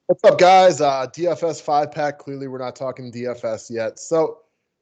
What's up, guys? DFS 5 pack. Clearly, we're not talking DFS yet. So,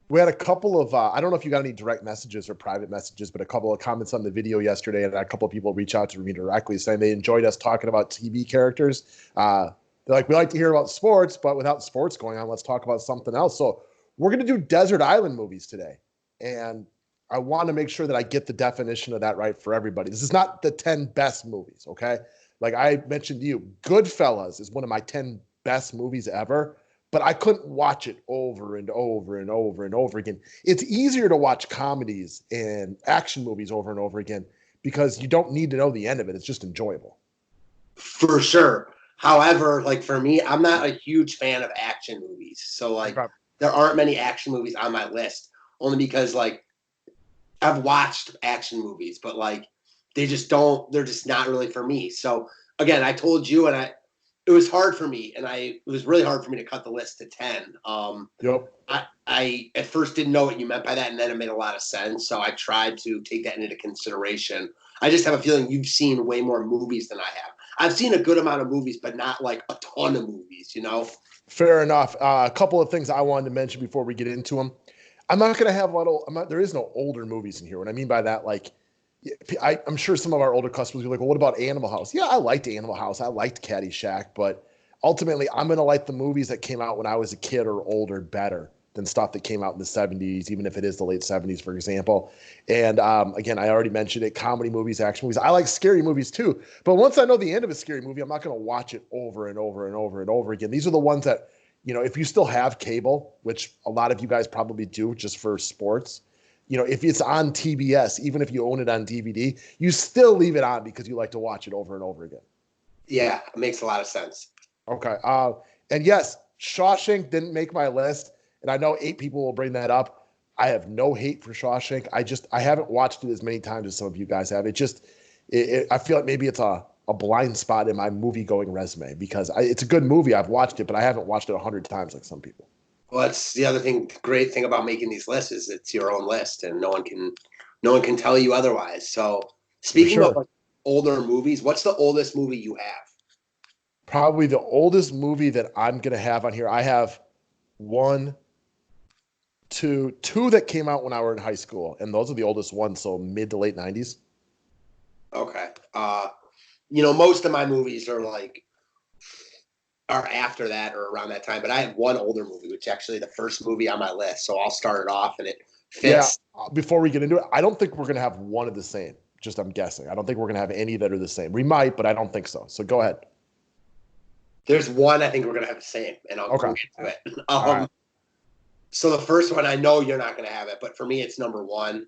we had a couple of, I don't know if you got any direct messages or private messages, but a couple of comments on the video yesterday, and a couple of people reach out to me directly saying they enjoyed us talking about TV characters. They're like, we like to hear about sports, but without sports going on, let's talk about something else. So, we're going to do desert island movies today. And I want to make sure that I get the definition of that right for everybody. This is not the 10 best movies, okay? Like I mentioned to you, Goodfellas is one of my 10 best movies ever, but I couldn't watch it over and over and over and over again. It's easier to watch comedies and action movies over and over again because you don't need to know the end of it. It's just enjoyable. For sure. However, like for me, I'm not a huge fan of action movies. So like Okay. there aren't many action movies on my list only because like I've watched action movies, but like they're just not really for me. So again, I told you it was hard for me it was really hard for me to cut the list to 10. Yep. I at first didn't know what you meant by that, and then it made a lot of sense. So I tried to take that into consideration. I just have a feeling you've seen way more movies than I have. I've seen a good amount of movies, but not like a ton of movies, you know? Fair enough. A couple of things I wanted to mention before we get into them. I'm not going to have a lot of, there is no older movies in here. What I mean by that, like, I'm sure some of our older customers will be like, well, what about Animal House? Yeah, I liked Animal House. I liked Caddyshack, but ultimately, I'm going to like the movies that came out when I was a kid or older better than stuff that came out in the 70s, even if it is the late 70s, for example. And again, I already mentioned it, comedy movies, action movies. I like scary movies too. But once I know the end of a scary movie, I'm not going to watch it over and over and over and over again. These are the ones that, if you still have cable, which a lot of you guys probably do just for sports, if it's on TBS, even if you own it on DVD, you still leave it on because you like to watch it over and over again. Yeah, it makes a lot of sense. Okay. And yes, Shawshank didn't make my list, and I know 8 people will bring that up. I have no hate for Shawshank. I haven't watched it as many times as some of you guys have. I feel like maybe it's a blind spot in my movie going resume because it's a good movie. I've watched it, but I haven't watched it 100 times like some people. Well, that's the other great thing about making these lists is it's your own list and no one can tell you otherwise. So speaking of like older movies, what's the oldest movie you have? Probably the oldest movie that I'm going to have on here. I have two that came out when I were in high school, and those are the oldest ones, so mid to late 90s. Okay. Most of my movies are after that or around that time, but I have one older movie, which actually the first movie on my list. So I'll start it off and it fits. Yeah, before we get into it, I don't think we're going to have one of the same. Just I'm guessing. I don't think we're going to have any that are the same. We might, but I don't think so. So go ahead. There's one I think we're going to have the same, and I'll go into it. Right. So the first one, I know you're not going to have it, but for me, it's number one.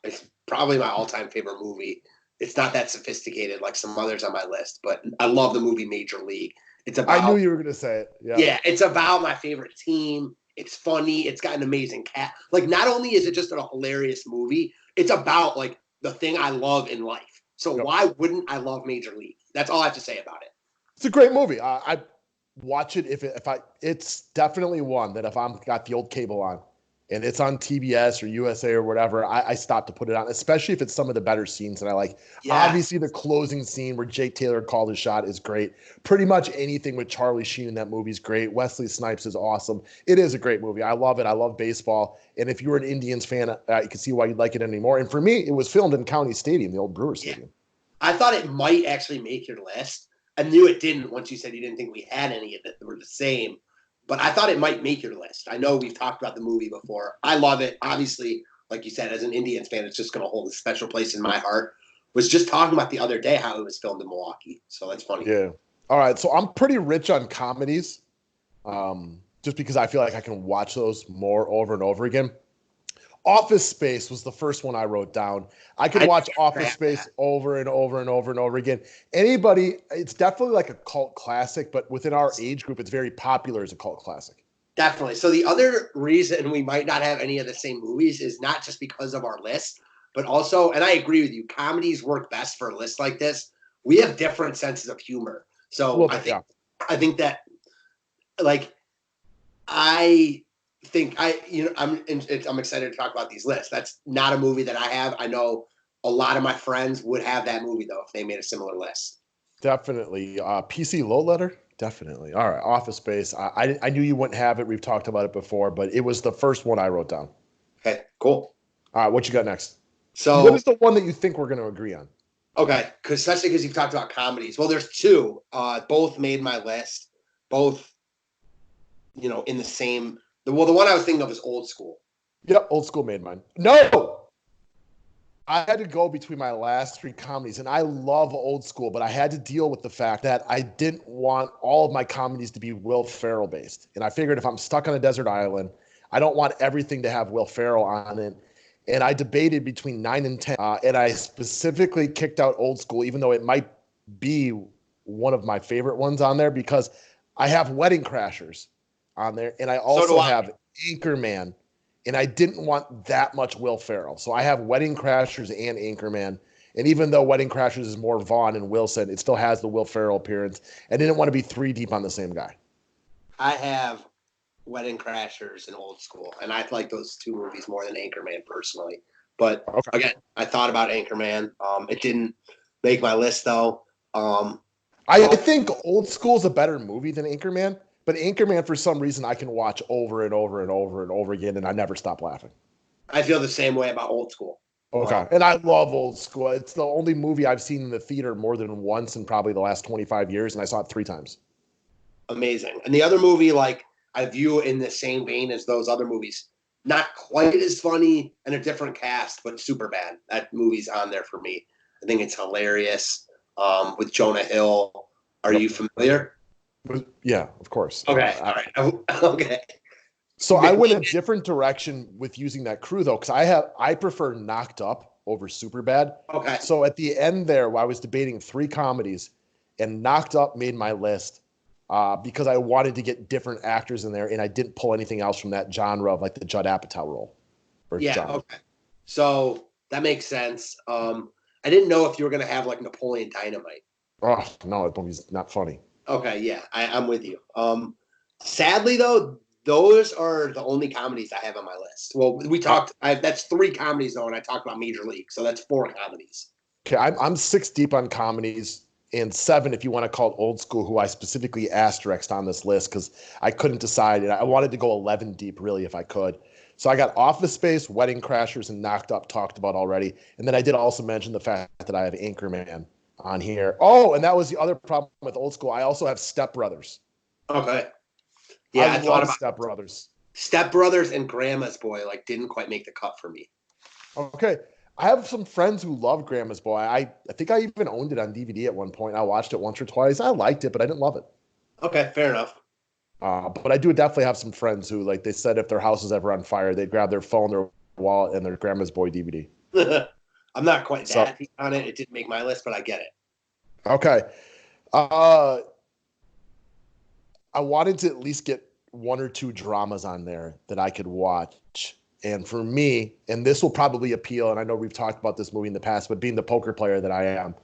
It's probably my all-time favorite movie. It's not that sophisticated like some others on my list, but I love the movie Major League. I knew you were going to say it. Yeah, it's about my favorite team. It's funny. It's got an amazing cast. Like, not only is it just a hilarious movie, it's about like the thing I love in life. So why wouldn't I love Major League? That's all I have to say about it. It's a great movie. I watch it it's definitely one that if I'm got the old cable on and it's on TBS or USA or whatever, I stop to put it on, especially if it's some of the better scenes that I like. Yeah. Obviously, the closing scene where Jake Taylor called his shot is great. Pretty much anything with Charlie Sheen in that movie is great. Wesley Snipes is awesome. It is a great movie. I love it. I love baseball. And if you're an Indians fan, you can see why you'd like it anymore. And for me, it was filmed in County Stadium, the old Brewers Stadium. I thought it might actually make your list. I knew it didn't once you said you didn't think we had any of it that were the same. But I thought it might make your list. I know we've talked about the movie before. I love it. Obviously, like you said, as an Indians fan, it's just going to hold a special place in my heart. Was just talking about the other day how it was filmed in Milwaukee. So that's funny. Yeah. All right. So I'm pretty rich on comedies just because I feel like I can watch those more over and over again. Office Space was the first one I wrote down. I could watch Office Space over and over and over and over again. It's definitely like a cult classic, but within our age group, it's very popular as a cult classic. Definitely. So the other reason we might not have any of the same movies is not just because of our list, but also, and I agree with you, comedies work best for a list like this. We have different senses of humor. So I think that, like, I'm excited to talk about these lists. That's not a movie that I have. I know a lot of my friends would have that movie though if they made a similar list. Definitely. PC Low Letter. definitely. All right, Office Space. I knew you wouldn't have it. We've talked about it before, but it was the first one I wrote down. Okay, cool. All right, what you got next? What So, is the one that you think we're going to agree on? okay, especially because you've talked about comedies. Well, there's two. Both made my list. Both, in the same. The one I was thinking of is Old School. Yep, Old School made mine. No! I had to go between my last three comedies, and I love Old School, but I had to deal with the fact that I didn't want all of my comedies to be Will Ferrell based. And I figured if I'm stuck on a desert island, I don't want everything to have Will Ferrell on it. And I debated between 9 and 10, and I specifically kicked out Old School, even though it might be one of my favorite ones on there, because I have Wedding Crashers on there, and I also have Anchorman. And I didn't want that much Will Ferrell. So I have Wedding Crashers and Anchorman. And even though Wedding Crashers is more Vaughn and Wilson, it still has the Will Ferrell appearance. I didn't want to be three deep on the same guy. I have Wedding Crashers and Old School. And I like those two movies more than Anchorman personally. But again, I thought about Anchorman. It didn't make my list though. I think Old School is a better movie than Anchorman. But Anchorman, for some reason, I can watch over and over and over and over again, and I never stop laughing. I feel the same way about Old School. Okay. And I love Old School. It's the only movie I've seen in the theater more than once in probably the last 25 years, and I saw it 3 times. Amazing. And the other movie, like, I view in the same vein as those other movies. Not quite as funny and a different cast, but super bad. That movie's on there for me. I think it's hilarious with Jonah Hill. Are you familiar? Yeah, of course. Okay. All right. Okay. So I went a different direction with using that crew though, because I prefer Knocked Up over Superbad. Okay. So at the end there, I was debating 3 comedies, and Knocked Up made my list because I wanted to get different actors in there, and I didn't pull anything else from that genre of like the Judd Apatow role. Genre. Okay. So that makes sense. I didn't know if you were gonna have like Napoleon Dynamite. Oh no, that movie's not funny. Okay, yeah, I'm with you. Sadly, though, those are the only comedies I have on my list. Well, we talked. That's 3 comedies though, and I talked about Major League, so that's 4 comedies. Okay, I'm 6 deep on comedies, and 7 if you want to call it Old School, who I specifically asterisked on this list because I couldn't decide, and I wanted to go 11 deep really if I could. So I got Office Space, Wedding Crashers, and Knocked Up talked about already, and then I did also mention the fact that I have Anchorman on here. Oh, and that was the other problem with Old School. I also have Step Brothers. Okay. Yeah, I thought about Step Brothers. Step Brothers and Grandma's Boy didn't quite make the cut for me. Okay. I have some friends who love Grandma's Boy. I think I even owned it on DVD at one point. I watched it once or twice. I liked it, but I didn't love it. Okay, fair enough. But I do definitely have some friends who, like they said, if their house is ever on fire, they'd grab their phone, their wallet, and their Grandma's Boy DVD. I'm not quite that deep on it. It didn't make my list, but I get it. Okay. I wanted to at least get 1 or 2 dramas on there that I could watch. And for me, and this will probably appeal, and I know we've talked about this movie in the past, but being the poker player that I am,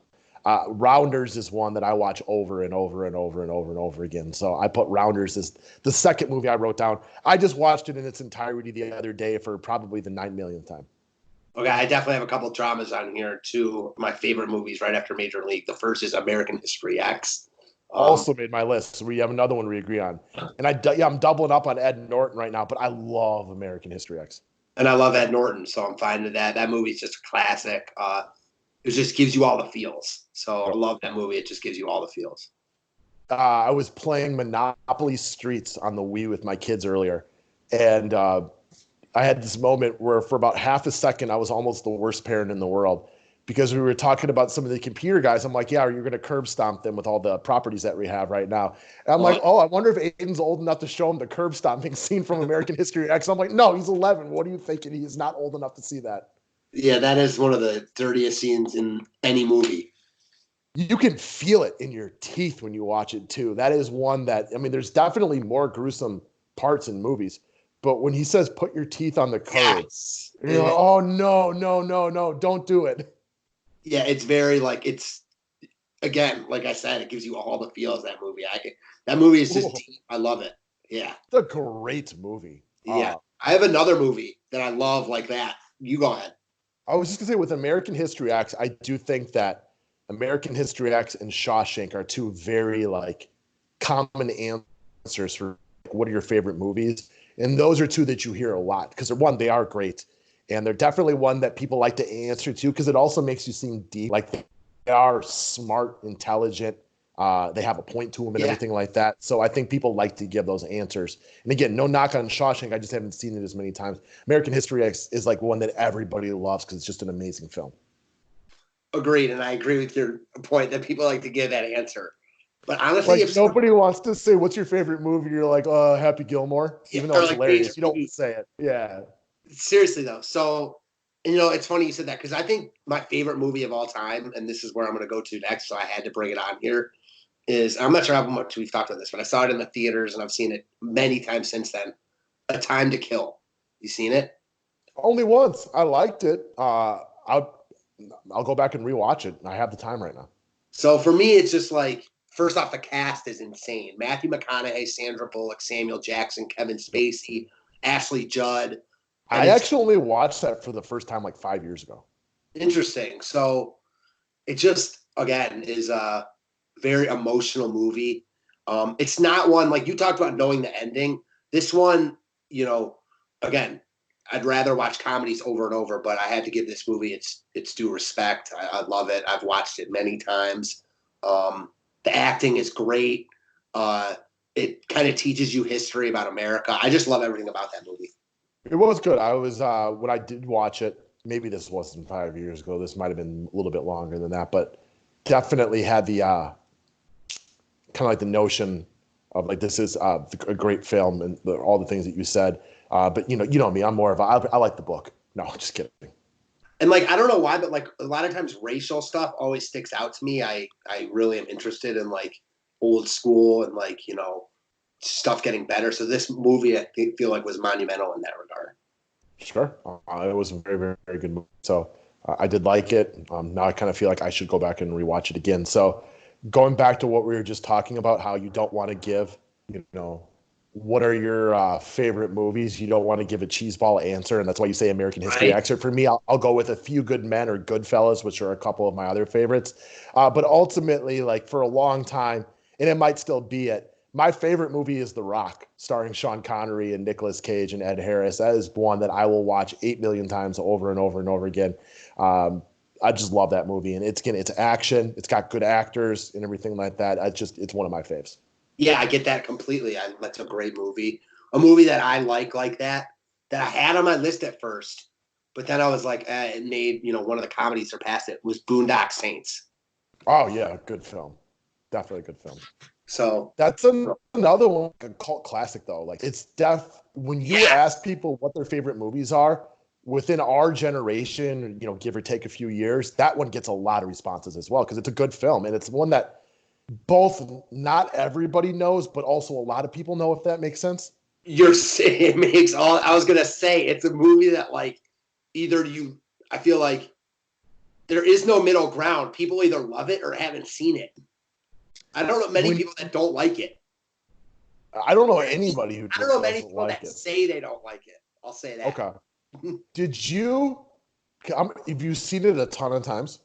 Rounders is one that I watch over and over and over and over and over again. So I put Rounders as the second movie I wrote down. I just watched it in its entirety the other day for probably the 9 millionth time. Okay, I definitely have a couple of dramas on here. 2 of my favorite movies right after Major League. The first is American History X. Also made my list. So we have another one we agree on. And I'm doubling up on Ed Norton right now, but I love American History X. And I love Ed Norton, so I'm fine with that. That movie's just a classic. It just gives you all the feels. So I love that movie. It just gives you all the feels. I was playing Monopoly Streets on the Wii with my kids earlier, and I had this moment where for about half a second I was almost the worst parent in the world because we were talking about some of the computer guys. I'm like, yeah, you're going to curb stomp them with all the properties that we have right now. And I'm like, oh, I wonder if Aiden's old enough to show him the curb stomping scene from American History X. I'm like, no, he's 11. What are you thinking? He is not old enough to see that. Yeah, that is one of the dirtiest scenes in any movie. You can feel it in your teeth when you watch it too. That is one that, I mean, there's definitely more gruesome parts in movies, but when he says, put your teeth on the curb, yes. You're like, oh, no, don't do it. Yeah, it's very again, like I said, it gives you all the feels, that movie. That movie is just deep. I love it. Yeah. It's a great movie. Yeah. I have another movie that I love like that. You go ahead. I was just going to say with American History X, I do think that American History X and Shawshank are 2 very common answers for what are your favorite movies. And those are two that you hear a lot because one, they are great. And they're definitely one that people like to answer to because it also makes you seem deep. Like they are smart, intelligent. They have a point to them and everything like that. So I think people like to give those answers. And again, no knock on Shawshank. I just haven't seen it as many times. American History X is like one that everybody loves because it's just an amazing film. Agreed. And I agree with your point that people like to give that answer. But honestly, like, if nobody wants to say what's your favorite movie, you're like, Happy Gilmore, even though it's like hilarious. You don't want to say it. Yeah. Seriously though. So, it's funny you said that because I think my favorite movie of all time, and this is where I'm going to go to next, so I had to bring it on here, is I'm not sure how much we've talked about this, but I saw it in the theaters and I've seen it many times since then. A Time to Kill. You seen it? Only once. I liked it. I'll go back and rewatch it. I have the time right now. So for me, it's just like, first off, the cast is insane. Matthew McConaughey, Sandra Bullock, Samuel Jackson, Kevin Spacey, Ashley Judd. I actually only watched that for the first time like 5 years ago. Interesting. So it just, again, is a very emotional movie. It's not one, like you talked about knowing the ending. This one, again, I'd rather watch comedies over and over, but I had to give this movie its due respect. I love it. I've watched it many times. The acting is great. It kind of teaches you history about America. I just love everything about that movie. It was good. I was when I did watch it, maybe this wasn't 5 years ago. This might have been a little bit longer than that, but definitely had the kind of like the notion of like this is a great film and all the things that you said. But you know me, I'm more of I like the book. No, just kidding. And like I don't know why, but like a lot of times racial stuff always sticks out to me. I really am interested in like old school and like stuff getting better. So this movie I feel like was monumental in that regard. Sure, it was a very very very good movie. So I did like it. Now I kind of feel like I should go back and rewatch it again. So going back to what we were just talking about, how you don't want to give what are your favorite movies? You don't want to give a cheeseball answer, and that's why you say American History X. Or for me, I'll go with A Few Good Men or Goodfellas, which are a couple of my other favorites. But ultimately, like for a long time, and it might still be it, my favorite movie is The Rock, starring Sean Connery and Nicolas Cage and Ed Harris. That is one that I will watch 8 million times over and over and over again. I just love that movie, and it's action, it's got good actors and everything like that. It's one of my faves. Yeah, I get that completely. That's a great movie. A movie that I like that I had on my list at first, but then I was like, it made, one of the comedies surpass it, was Boondock Saints. Oh, yeah, good film. Definitely a good film. So that's another one, a cult classic, though. Like, it's when you ask people what their favorite movies are, within our generation, give or take a few years, that one gets a lot of responses as well because it's a good film, and it's one that not everybody knows, but also a lot of people know, if that makes sense. It makes all. I was gonna say it's a movie that like I feel like there is no middle ground. People either love it or haven't seen it. I don't know many people that don't like it. I don't know anybody who. I don't know many people that say they don't like it. I'll say that. Okay. Have you seen it a ton of times?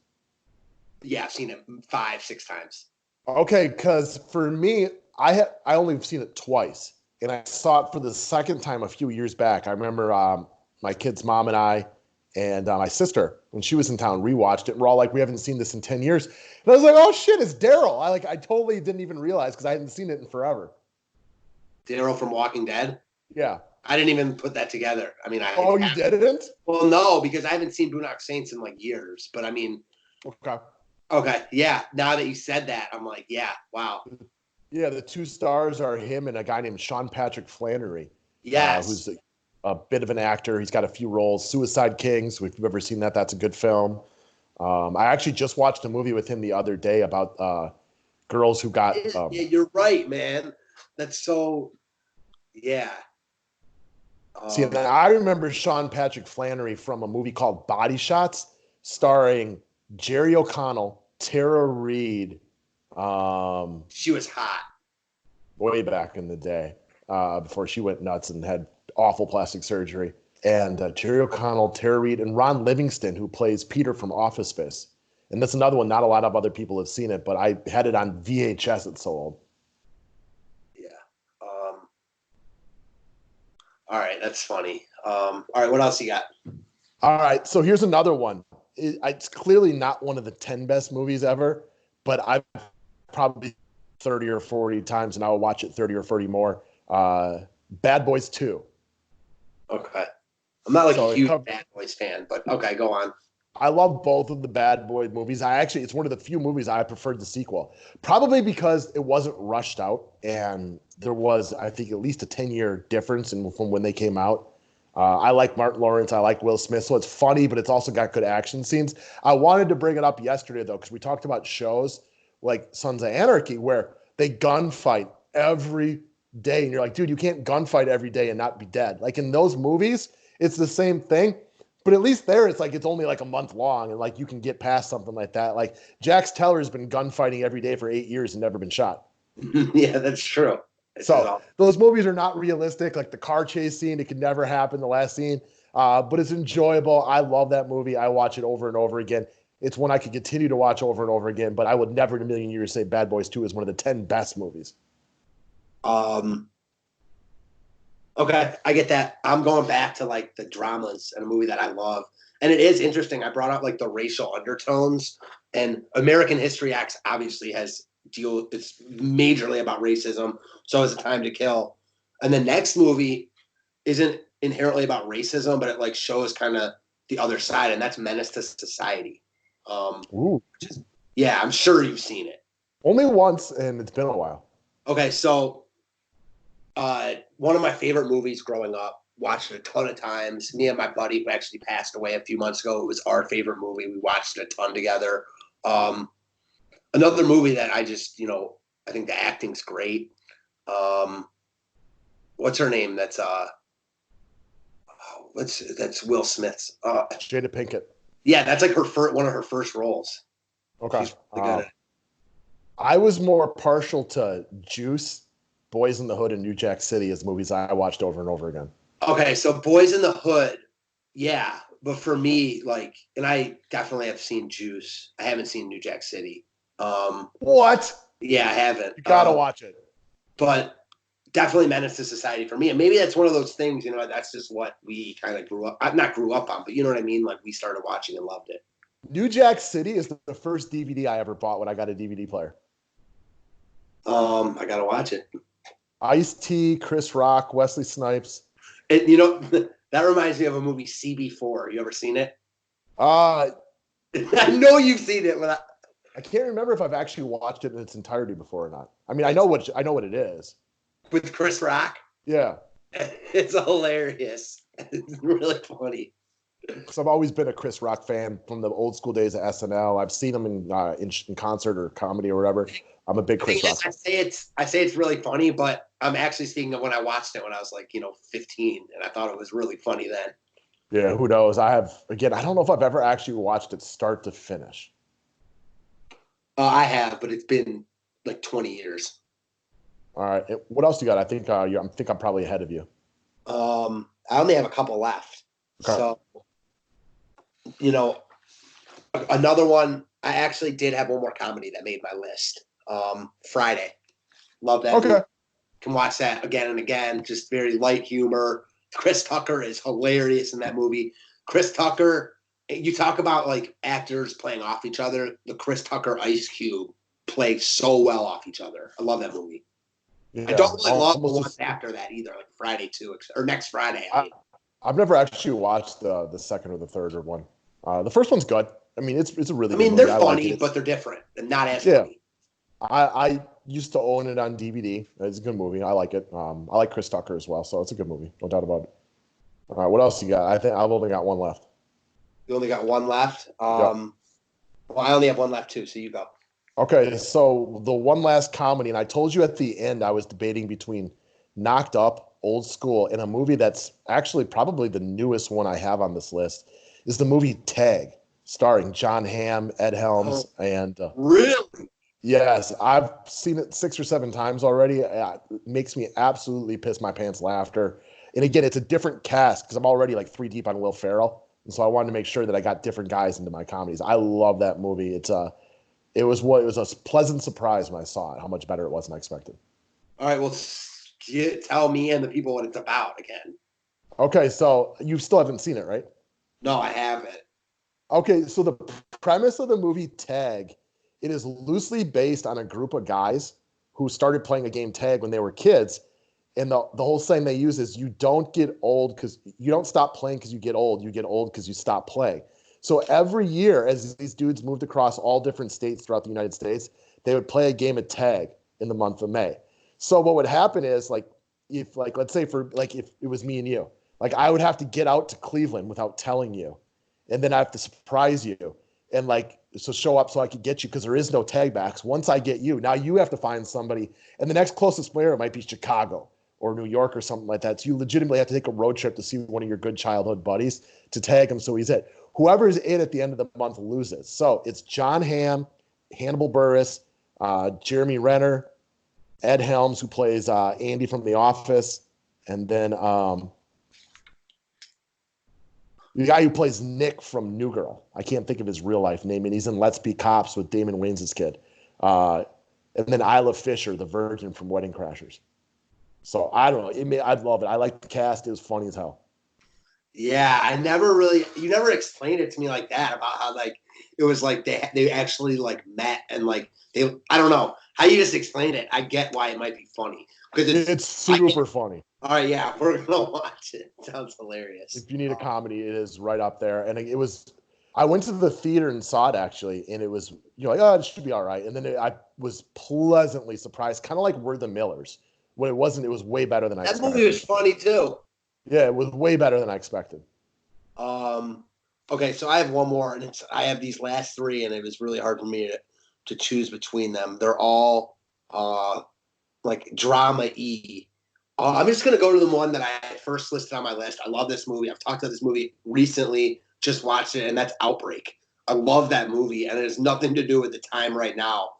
Yeah, I've seen it 5-6 times. Okay, because for me, I only seen it twice, and I saw it for the second time a few years back. I remember my kid's mom and I and my sister, when she was in town, rewatched it. And we're all like, we haven't seen this in 10 years. And I was like, oh shit, it's Daryl. I totally didn't even realize because I hadn't seen it in forever. Daryl from Walking Dead? Yeah. I didn't even put that together. I mean, you didn't? Well, no, because I haven't seen Boondock Saints in like years. But I mean, okay, yeah. Now that you said that, I'm like, yeah, wow. Yeah, the two stars are him and a guy named Sean Patrick Flannery. Yes, who's a bit of an actor. He's got a few roles. Suicide Kings, if you've ever seen that, that's a good film. I actually just watched a movie with him the other day about girls who got. Yeah, you're right, man. That's so. Yeah. See, I remember Sean Patrick Flannery from a movie called Body Shots, starring Jerry O'Connell, Tara Reid. She was hot. Way back in the day, before she went nuts and had awful plastic surgery. And Jerry O'Connell, Tara Reid, and Ron Livingston, who plays Peter from Office Space. And that's another one. Not a lot of other people have seen it, but I had it on VHS. It's so old. All right, that's funny. All right, what else you got? All right, so here's another one. It's clearly not one of the 10 best movies ever, but I've probably 30 or 40 times, and I will watch it 30 or 40 more. Bad Boys 2. Okay. I'm not like a So huge Bad Boys fan, but okay, go on. I love both of the Bad Boy movies. It's one of the few movies I preferred the sequel, probably because it wasn't rushed out, and there was, I think, at least a 10-year difference from when they came out. I like Martin Lawrence. I like Will Smith. So it's funny, but it's also got good action scenes. I wanted to bring it up yesterday, though, because we talked about shows like Sons of Anarchy, where they gunfight every day. And you're like, dude, you can't gunfight every day and not be dead. Like in those movies, it's the same thing. But at least there, it's like it's only like a month long, and like you can get past something like that. Like Jax Teller's been gunfighting every day for 8 years and never been shot. Yeah, that's true. So those movies are not realistic. Like the car chase scene, it could never happen. The last scene, but it's enjoyable. I love that movie. I watch it over and over again. It's one I could continue to watch over and over again. But I would never in a million years say Bad Boys 2 is one of the 10 best movies. Okay, I get that. I'm going back to like the dramas and a movie that I love. And it is interesting. I brought up like the racial undertones, and American History X obviously it's majorly about racism. So is A Time to Kill. And the next movie isn't inherently about racism, but it like shows kind of the other side, and that's Menace to Society. Ooh. Yeah, I'm sure you've seen it. Only once, and it's been a while. Okay, so one of my favorite movies growing up, watched it a ton of times. Me and my buddy who actually passed away a few months ago, it was our favorite movie. We watched it a ton together. Another movie that I just, I think the acting's great. What's her name? That's Will Smith's. Jada Pinkett. Yeah, that's like one of her first roles. Okay. She's really good at it. I was more partial to Juice, Boys in the Hood, and New Jack City as movies I watched over and over again. Okay, so Boys in the Hood, yeah. But for me, and I definitely have seen Juice. I haven't seen New Jack City. What? Yeah, I haven't. You gotta watch it. But definitely Menace to Society for me. And maybe that's one of those things, that's just what we kind of not grew up on, but you know what I mean? Like we started watching and loved it. New Jack City is the first DVD I ever bought when I got a DVD player. I gotta watch it. Ice-T, Chris Rock, Wesley Snipes. That reminds me of a movie, CB4. You ever seen it? I know you've seen it, but I can't remember if I've actually watched it in its entirety before or not. I mean, I know what it is. With Chris Rock? Yeah. It's hilarious. It's really funny. Because I've always been a Chris Rock fan from the old school days of SNL. I've seen him in concert or comedy or whatever. I'm a big Chris Rock fan. I say it's really funny, but I'm actually seeing it when I watched it when I was 15, and I thought it was really funny then. Yeah, who knows? I don't know if I've ever actually watched it start to finish. I have, but it's been 20 years. All right. What else you got? I think I'm probably ahead of you. I only have a couple left. Okay. So, another one. I actually did have one more comedy that made my list. Friday. Love that. Okay. Movie. Can watch that again and again. Just very light humor. Chris Tucker is hilarious in that movie. Chris Tucker, you talk about actors playing off each other. The Chris Tucker Ice Cube play so well off each other. I love that movie. Yeah, I don't really love the ones after that either, like Friday 2 or next Friday. I've never actually watched the second or the third or one. The first one's good. I mean, it's a really. They're funny, but they're different and not as funny. I used to own it on DVD. It's a good movie. I like it. I like Chris Tucker as well, so it's a good movie. No doubt about it. All right, what else you got? I think I've only got one left. You only got one left? Well, I only have one left too, so you go. Okay, so the one last comedy, and I told you at the end I was debating between Knocked Up, Old School, and a movie that's actually probably the newest one I have on this list, is the movie Tag, starring John Hamm, Ed Helms, and... Really? Yes, I've seen it 6 or 7 times already. It makes me absolutely piss my pants laughter. And again, it's a different cast because I'm already 3 deep on Will Ferrell. And so I wanted to make sure that I got different guys into my comedies. I love that movie. It was a pleasant surprise when I saw it, how much better it was than I expected. All right, well, tell me and the people what it's about again. Okay, so you still haven't seen it, right? No, I haven't. Okay, so the premise of the movie Tag, it is loosely based on a group of guys who started playing a game tag when they were kids. And the whole saying they use is you don't get old because you don't stop playing because you get old because you stop playing. So every year, as these dudes moved across all different states throughout the United States, they would play a game of tag in the month of May. So what would happen is like if like let's say for like if it was me and you, like I would have to get out to Cleveland without telling you, and then I have to surprise you and like so show up so I could get you because there is no tag backs. Once I get you, now you have to find somebody, and the next closest player might be Chicago or New York or something like that. So you legitimately have to take a road trip to see one of your good childhood buddies to tag him so he's it. Whoever is it at the end of the month loses. So it's John Hamm, Hannibal Buress, Jeremy Renner, Ed Helms, who plays Andy from The Office, and then the guy who plays Nick from New Girl. I can't think of his real life name, and he's in Let's Be Cops with Damon Wayans' kid. And then Isla Fisher, the virgin from Wedding Crashers. So I don't know. I'd love it. I like the cast. It was funny as hell. Yeah, you never explained it to me like that about how like it was like they actually like met and like I don't know how you just explained it. I get why it might be funny because it's super funny. All right, yeah, we're gonna watch it. Sounds hilarious. If you need a comedy, it is right up there. And it was, I went to the theater and saw it actually, and it was like, oh, it should be all right. And then I was pleasantly surprised, kind of like We're the Millers. When it wasn't, it was way better than I expected. That movie was funny too. Yeah, it was way better than I expected. Okay, so I have one more, and I have these last three, and it was really hard for me to choose between them. They're all like drama-y. I'm just going to go to the one that I first listed on my list. I love this movie. I've talked about this movie recently, just watched it, and that's Outbreak. I love that movie, and it has nothing to do with the time right now.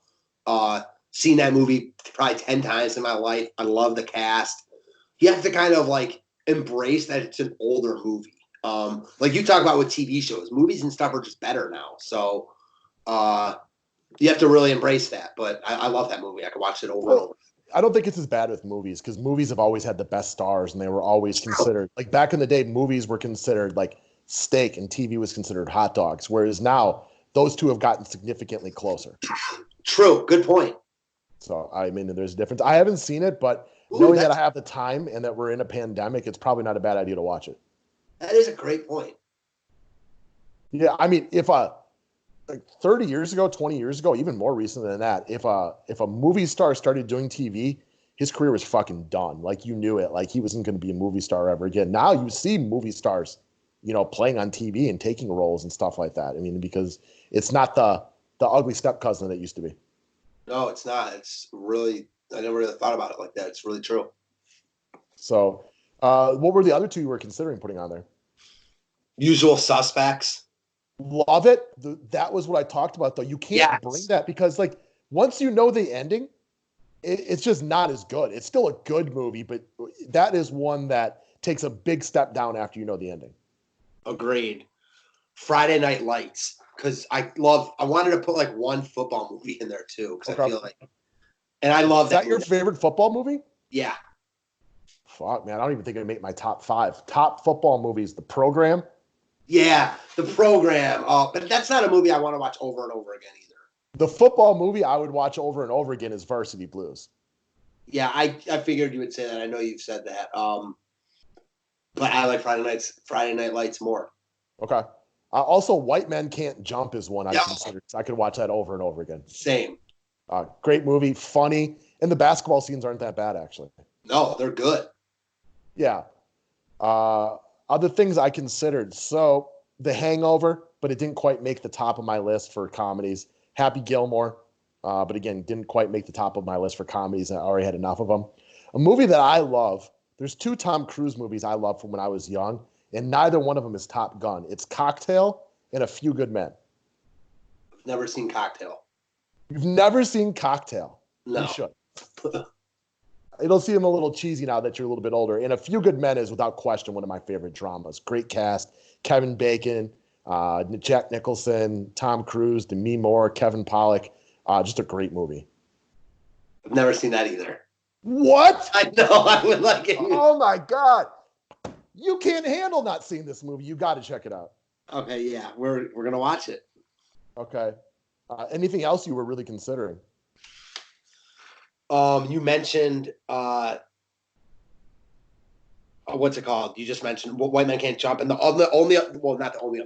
Seen that movie probably 10 times in my life. I love the cast. You have to kind of like embrace that it's an older movie. Like you talk about with TV shows, movies and stuff are just better now. So you have to really embrace that. But I love that movie. I could watch it over and over. I don't think it's as bad with movies because movies have always had the best stars and they were always considered like back in the day, movies were considered like steak and TV was considered hot dogs. Whereas now those two have gotten significantly closer. True. Good point. So, I mean, there's a difference. I haven't seen it, but knowing that I have the time and that we're in a pandemic, it's probably not a bad idea to watch it. That is a great point. Yeah. I mean, if like 30 years ago, 20 years ago, even more recent than that, if a movie star started doing TV, his career was fucking done. Like you knew it. Like he wasn't going to be a movie star ever again. Now you see movie stars, playing on TV and taking roles and stuff like that. I mean, because it's not the ugly step cousin that it used to be. No, it's not. It's really, I never really thought about it like that. It's really true. So, what were the other two you were considering putting on there? Usual Suspects. Love it. That was what I talked about, though. You can't bring that because, like, once you know the ending, it's just not as good. It's still a good movie, but that is one that takes a big step down after you know the ending. Agreed. Friday Night Lights. Because I wanted to put like one football movie in there too. Because I feel like, and I love that. Is that your favorite football movie? Yeah. Fuck, man. I don't even think it'd make my top 5. Top football movies, The Program. Yeah, The Program. But that's not a movie I want to watch over and over again either. The football movie I would watch over and over again is Varsity Blues. Yeah, I figured you would say that. I know you've said that. But I like Friday Night Lights more. Okay. Also, White Men Can't Jump is one I consider. I could watch that over and over again. Same. Great movie, funny, and the basketball scenes aren't that bad, actually. No, they're good. Yeah. Other things I considered. So, The Hangover, but it didn't quite make the top of my list for comedies. Happy Gilmore, but again, didn't quite make the top of my list for comedies. I already had enough of them. A movie that I love, there's 2 Tom Cruise movies I love from when I was young, and neither one of them is Top Gun. It's Cocktail and A Few Good Men. I've never seen Cocktail. You've never seen Cocktail? No. You should. It'll seem a little cheesy now that you're a little bit older. And A Few Good Men is, without question, one of my favorite dramas. Great cast. Kevin Bacon, Jack Nicholson, Tom Cruise, Demi Moore, Kevin Pollak. Just a great movie. I've never seen that either. What? I know. I would like it. Oh, my God. You can't handle not seeing this movie. You got to check it out. Okay, yeah, we're gonna watch it. Okay. Anything else you were really considering? You mentioned what's it called? You just mentioned White Men Can't Jump, and the not the only other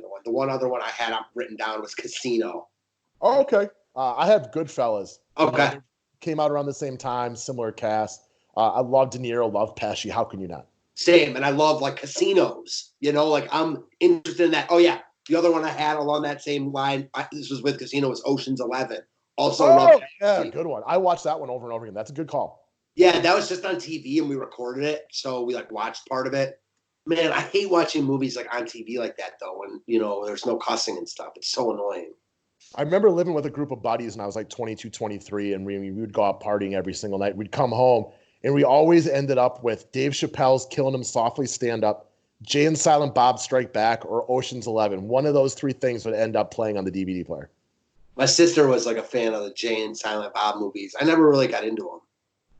one. The one other one I had written down was Casino. Oh, okay. I have Goodfellas. Okay. Came out around the same time, similar cast. I love De Niro, love Pesci. How can you not? Same, and I love like casinos. Like I'm interested in that. Oh yeah, the other one I had along that same line. This was with Casino. Was Ocean's 11. Also, love yeah, good one. I watched that one over and over again. That's a good call. Yeah, that was just on TV, and we recorded it, so we like watched part of it. Man, I hate watching movies like on TV like that though, when there's no cussing and stuff. It's so annoying. I remember living with a group of buddies, and I was like 22, 23, and we would go out partying every single night. We'd come home, and we always ended up with Dave Chappelle's Killing Him Softly stand up, Jay and Silent Bob Strike Back, or Ocean's 11. One of those three things would end up playing on the DVD player. My sister was like a fan of the Jay and Silent Bob movies. I never really got into them.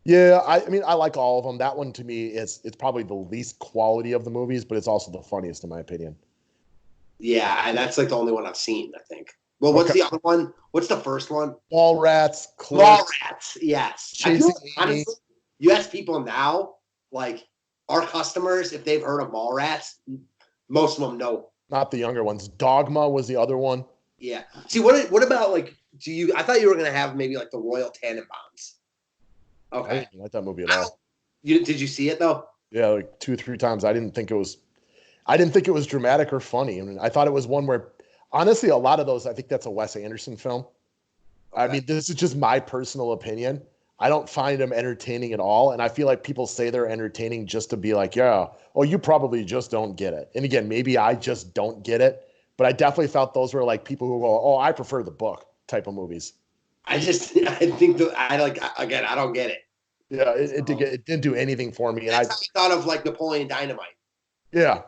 Yeah, I mean, I like all of them. That one to me it's probably the least quality of the movies, but it's also the funniest in my opinion. Yeah, and that's like the only one I've seen, I think. Well, what's the other one? What's the first one? Mallrats. Mallrats, yes. Honestly, you ask people now, like our customers, if they've heard of Mallrats, most of them know. Not the younger ones. Dogma was the other one. Yeah. See, what about like? I thought you were gonna have maybe like the Royal Tenenbaums. Okay. I didn't like that movie at all. Did you see it though? Yeah, like 2 or 3 times. I didn't think it was dramatic or funny. I mean, I thought it was one where, honestly, a lot of those, I think that's a Wes Anderson film. Okay. I mean, this is just my personal opinion. I don't find them entertaining at all. And I feel like people say they're entertaining just to be like, yeah, oh, you probably just don't get it. And again, maybe I just don't get it. But I definitely felt those were like people who go, oh, I prefer the book type of movies. I think that I don't get it. Yeah, it didn't do anything for me. That's how I thought of like Napoleon Dynamite. Yeah.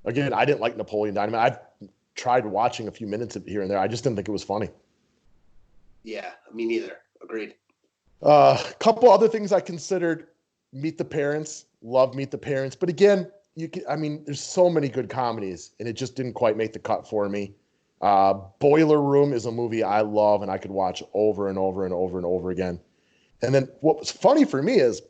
Again, I didn't like Napoleon Dynamite. I've tried watching a few minutes of here and there. I just didn't think it was funny. Yeah, me neither. Agreed. A couple other things I considered. Meet the Parents. Love Meet the Parents. But again, there's so many good comedies, and it just didn't quite make the cut for me. Boiler Room is a movie I love, and I could watch over and over and over and over again. And then what was funny for me is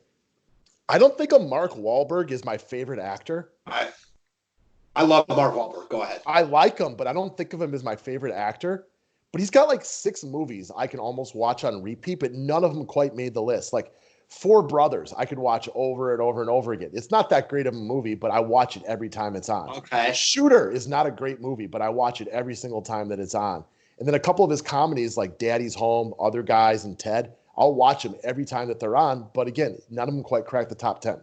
I don't think Mark Wahlberg is my favorite actor. I love Mark Wahlberg. Go ahead. I like him, but I don't think of him as my favorite actor. But he's got like 6 movies I can almost watch on repeat, but none of them quite made the list. Like Four Brothers, I could watch over and over and over again. It's not that great of a movie, but I watch it every time it's on. Okay. Shooter is not a great movie, but I watch it every single time that it's on. And then a couple of his comedies like Daddy's Home, Other Guys, and Ted, I'll watch them every time that they're on. But again, none of them quite crack the top 10.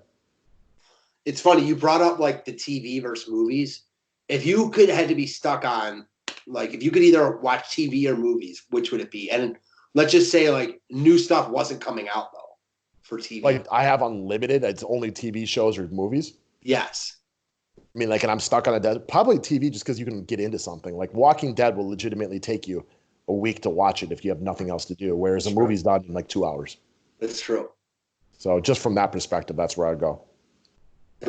It's funny. You brought up like the TV versus movies. If you had to be stuck on, like, if you could either watch TV or movies, which would it be? And let's just say like new stuff wasn't coming out though for TV. Like I have unlimited. It's only TV shows or movies. Yes. I mean, like, and I'm stuck on probably TV just because you can get into something. Like Walking Dead will legitimately take you a week to watch it if you have nothing else to do, whereas a movie's done in like 2 hours. That's true. So just from that perspective, that's where I'd go.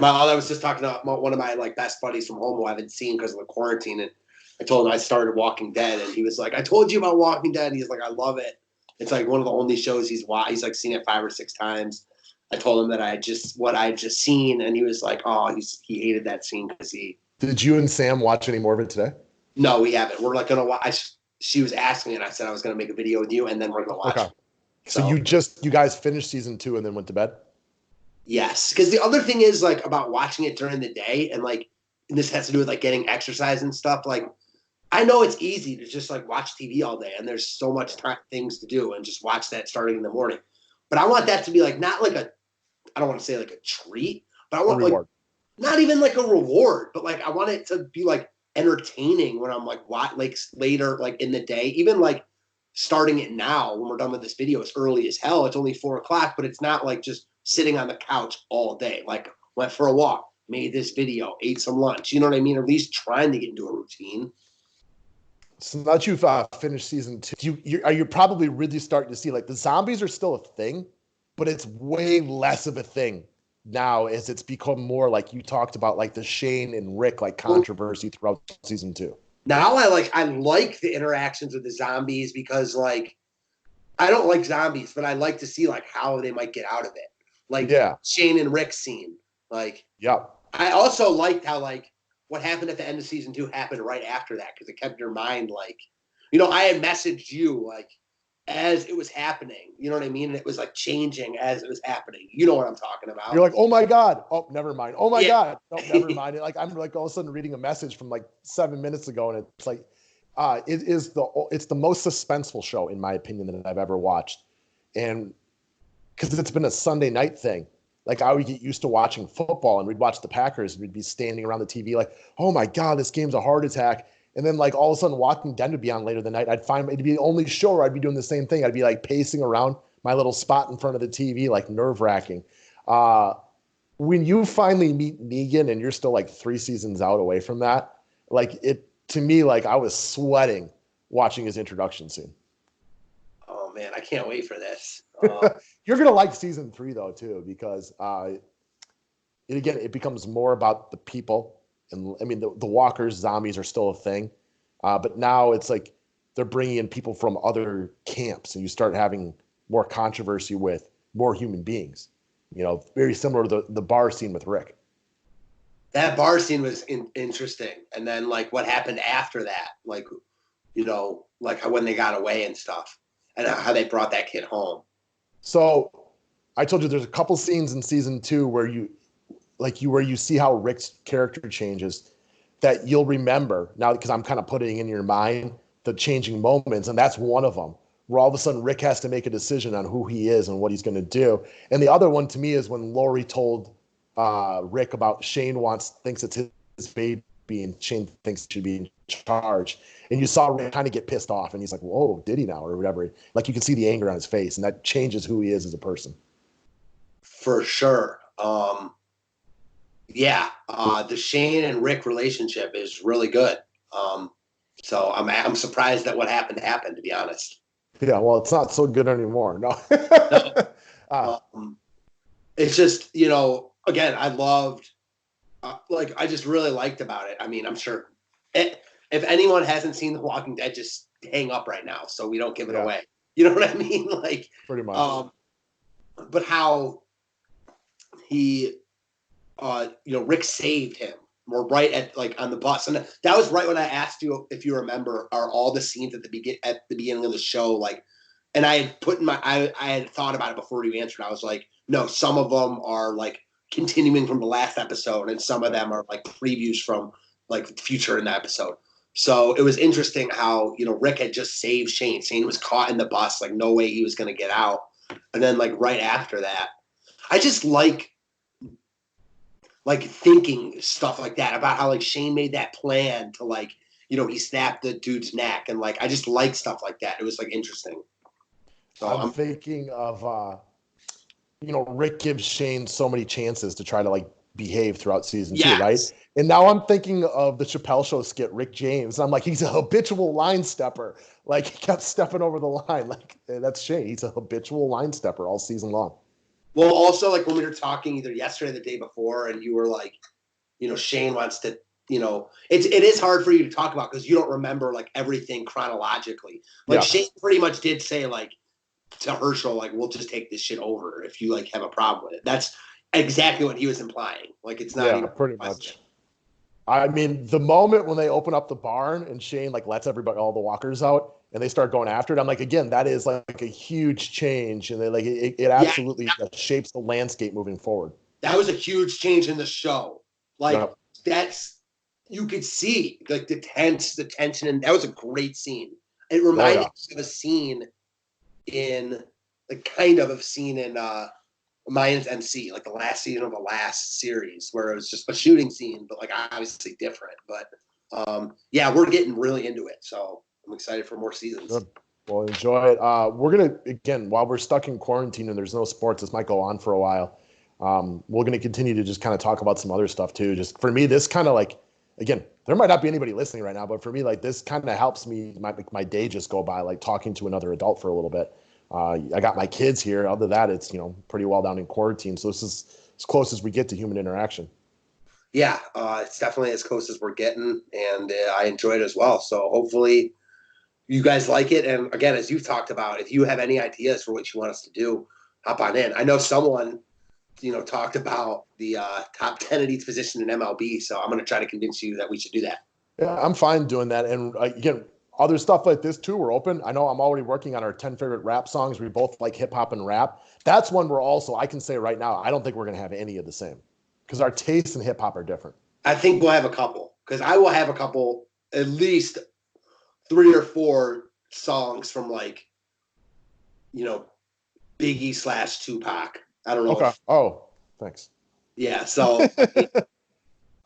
I was just talking about one of my like best buddies from home who I haven't seen because of the quarantine, and I told him I started Walking Dead, and he was like, "I told you about Walking Dead." And he's like, "I love it. It's like one of the only shows he's watched. He's like seen it 5 or 6 times." I told him that I had just seen, and he was like, "Oh, he hated that scene because he." Did you and Sam watch any more of it today? No, we haven't. We're like gonna watch. She was asking, and I said I was gonna make a video with you, and then we're gonna watch. Okay. So you guys finished season 2 and then went to bed? Yes, because the other thing is like about watching it during the day, and like and this has to do with like getting exercise and stuff. Like I know it's easy to just like watch TV all day, and there's so much things to do, and just watch that starting in the morning. But I want that to be like not like I don't want to say like a treat, but I want like not even like a reward, but like I want it to be like entertaining when I'm like later like in the day, even like starting it now when we're done with this video. It's early as hell. It's only 4:00, but it's not like just sitting on the couch all day. Like went for a walk, made this video, ate some lunch. You know what I mean? Or at least trying to get into a routine. So now that you've finished season 2, you're probably really starting to see like the zombies are still a thing, but it's way less of a thing now as it's become more like you talked about, like the Shane and Rick like Well, controversy throughout season 2. now I like the interactions with the zombies because like I don't like zombies, but I like to see like how they might get out of it. Like Yeah. Shane and Rick's scene. Like Yep. I also liked how like what happened at the end of season 2 happened right after that because it kept your mind like, I had messaged you like as it was happening. You know what I mean? And it was like changing as it was happening. You know what I'm talking You're about? like, oh my God. Oh, never mind. Oh my Yeah. God. No, never mind. Like I'm like all of a sudden reading a message from like 7 minutes ago, and it's like, it's the most suspenseful show in my opinion that I've ever watched, and because it's been a Sunday night thing. Like I would get used to watching football, and we'd watch the Packers, and we'd be standing around the TV like, oh my God, this game's a heart attack. And then like all of a sudden, Walking Dead would be on later the night. I'd find it'd be the only show where I'd be doing the same thing. I'd be like pacing around my little spot in front of the TV, like nerve wracking. When you finally meet Negan and you're still like 3 seasons out away from that, like it to me, like I was sweating watching his introduction scene. Oh man, I can't wait for this. You're gonna like season 3 though too, because it becomes more about the people, and I mean the walkers, zombies are still a thing, but now it's like they're bringing in people from other camps, and you start having more controversy with more human beings. Very similar to the bar scene with Rick. That bar scene was interesting, and then like what happened after that, like like how, when they got away and stuff, and how they brought that kid home. So I told you there's a couple scenes in season 2 where you see how Rick's character changes that you'll remember now, because I'm kind of putting in your mind the changing moments, and that's one of them where all of a sudden Rick has to make a decision on who he is and what he's going to do. And the other one to me is when Lori told Rick about Shane thinks it's his baby, and Shane thinks he should be in charge. And you saw Rick kind of get pissed off, and he's like, whoa, did he now? Or whatever. Like you can see the anger on his face, and that changes who he is as a person. For sure. Yeah, the Shane and Rick relationship is really good. So I'm surprised that what happened, to be honest. Yeah, well, it's not so good anymore. No. No. It's just, again, I loved, I just really liked about it. I mean, I'm sure if anyone hasn't seen The Walking Dead, just hang up right now so we don't give it away. You know what I mean? Like, pretty much. But how he, Rick saved him. We're right at on the bus, and that was right when I asked you if you remember, are all the scenes at the beginning of the show like? And I had put in I had thought about it before you answered. I was like, no, some of them are like continuing from the last episode, and some of them are like previews from like future in the episode. So it was interesting how Rick had just saved Shane. Shane was caught in the bus, like no way he was going to get out. And then like right after that, I just like thinking stuff like that about how like Shane made that plan to he snapped the dude's neck, and I just like stuff like that. It was interesting. So I'm thinking of Rick gives Shane so many chances to try to behave throughout season 2, right? And now I'm thinking of the Chappelle Show skit, Rick James. And I'm like, he's a habitual line stepper. Like he kept stepping over the line. Like that's Shane. He's a habitual line stepper all season long. Well, also when we were talking either yesterday or the day before, and you were like, Shane wants to, it is hard for you to talk about because you don't remember everything chronologically. Shane pretty much did say to Herschel, we'll just take this shit over if you have a problem with it. That's exactly what he was implying. It's not even pretty much. I mean, the moment when they open up the barn and Shane lets all the walkers out and they start going after it, I'm like, again, that is a huge change, and it absolutely shapes the landscape moving forward. That was a huge change in the show. That's you could see the tension, and that was a great scene. It reminded me of a scene in a scene in Mayans MC, the last season of the last series, where it was just a shooting scene, but obviously different. But we're getting really into it, so I'm excited for more seasons. Good. Well, enjoy it. We're gonna again, while we're stuck in quarantine and there's no sports, this might go on for a while. We're gonna continue to just kind of talk about some other stuff too. Just for me, this kind of again, there might not be anybody listening right now, but for me, this kind of helps me my day just go by talking to another adult for a little bit. I got my kids here. Other than that, it's pretty well down in quarantine. So this is as close as we get to human interaction. Yeah, it's definitely as close as we're getting, and I enjoyed it as well. So hopefully you guys like it. And again, as you've talked about, if you have any ideas for what you want us to do, hop on in. I know someone, talked about the top 10 at each position in MLB. So I'm going to try to convince you that we should do that. Yeah, I'm fine doing that. And again, other stuff like this too, we're open. I know I'm already working on our 10 favorite rap songs. We both like hip hop and rap. That's one we're also, I can say right now, I don't think we're going to have any of the same because our tastes in hip hop are different. I think we'll have a couple because I will have a couple, at least 3 or 4 songs from Biggie / Tupac. I don't know. Okay. Thanks. Yeah. So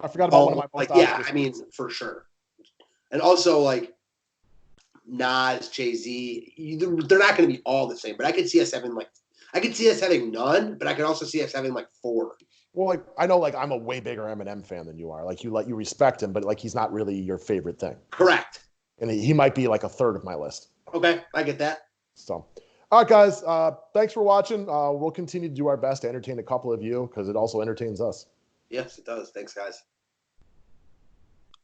I forgot about one of my most yeah, I mean, for sure. And also Nas, Jay-Z, they're not going to be all the same, but I could see us having none, but I could also see us having 4. Well, I know I'm a way bigger Eminem fan than you are. You respect him, but he's not really your favorite thing. Correct. And he might be a third of my list. Okay, I get that. So, all right, guys, thanks for watching. We'll continue to do our best to entertain a couple of you because it also entertains us. Yes, it does. Thanks, guys.